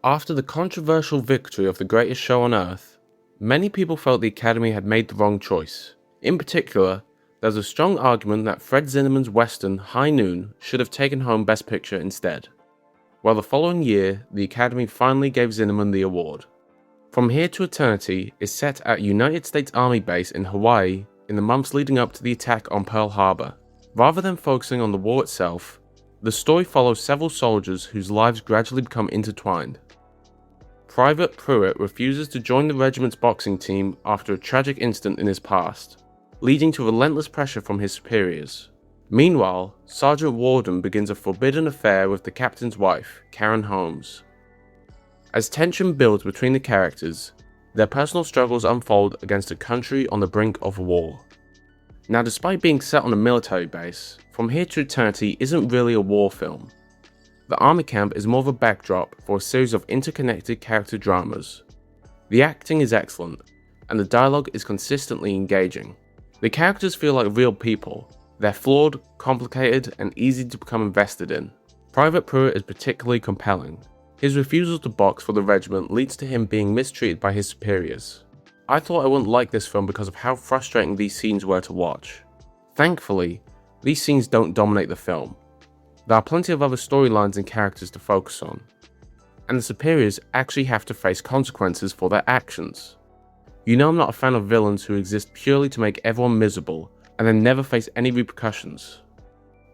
After the controversial victory of The Greatest Show on Earth, many people felt the Academy had made the wrong choice. In particular, there's a strong argument that Fred Zinnemann's western High Noon should have taken home Best Picture instead. Well, the following year, the Academy finally gave Zinnemann the award. From Here to Eternity is set at United States Army base in Hawaii in the months leading up to the attack on Pearl Harbor. Rather than focusing on the war itself, the story follows several soldiers whose lives gradually become intertwined. Private Pruitt refuses to join the regiment's boxing team after a tragic incident in his past, leading to relentless pressure from his superiors. Meanwhile, Sergeant Warden begins a forbidden affair with the captain's wife, Karen Holmes. As tension builds between the characters, their personal struggles unfold against a country on the brink of war. Now, despite being set on a military base, From Here to Eternity isn't really a war film. The army camp is more of a backdrop for a series of interconnected character dramas. The acting is excellent, and the dialogue is consistently engaging. The characters feel like real people. They're flawed, complicated, and easy to become invested in. Private Pruitt is particularly compelling. His refusal to box for the regiment leads to him being mistreated by his superiors. I thought I wouldn't like this film because of how frustrating these scenes were to watch. Thankfully, these scenes don't dominate the film. There are plenty of other storylines and characters to focus on, and the superiors actually have to face consequences for their actions. You know I'm not a fan of villains who exist purely to make everyone miserable and then never face any repercussions.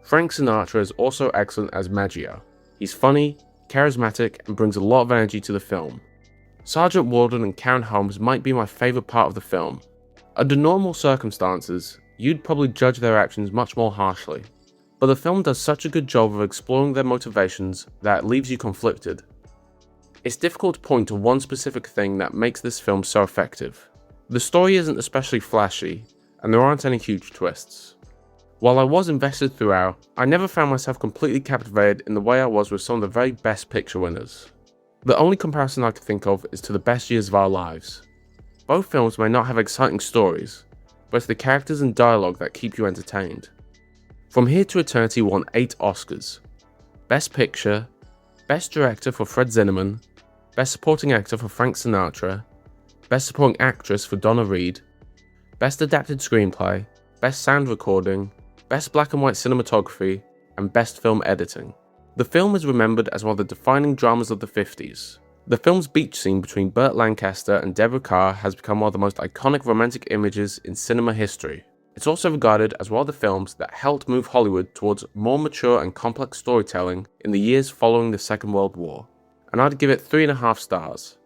Frank Sinatra is also excellent as Maggio. He's funny, charismatic, and brings a lot of energy to the film. Sergeant Warden and Karen Holmes might be my favourite part of the film. Under normal circumstances, you'd probably judge their actions much more harshly, but the film does such a good job of exploring their motivations that it leaves you conflicted. It's difficult to point to one specific thing that makes this film so effective. The story isn't especially flashy, and there aren't any huge twists. While I was invested throughout, I never found myself completely captivated in the way I was with some of the very best picture winners. The only comparison I could think of is to The Best Years of Our Lives. Both films may not have exciting stories, but it's the characters and dialogue that keep you entertained. From Here to Eternity won 8 Oscars. Best Picture, Best Director for Fred Zinnemann, Best Supporting Actor for Frank Sinatra, Best Supporting Actress for Donna Reed, Best Adapted Screenplay, Best Sound Recording, Best Black and White Cinematography, and Best Film Editing. The film is remembered as one of the defining dramas of the 50s. The film's beach scene between Burt Lancaster and Deborah Kerr has become one of the most iconic romantic images in cinema history. It's also regarded as one of the films that helped move Hollywood towards more mature and complex storytelling in the years following the Second World War, and I'd give it 3.5 stars.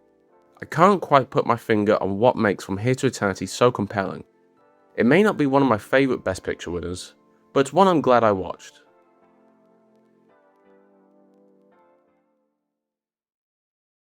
I can't quite put my finger on what makes From Here to Eternity so compelling. It may not be one of my favourite Best Picture winners, but it's one I'm glad I watched.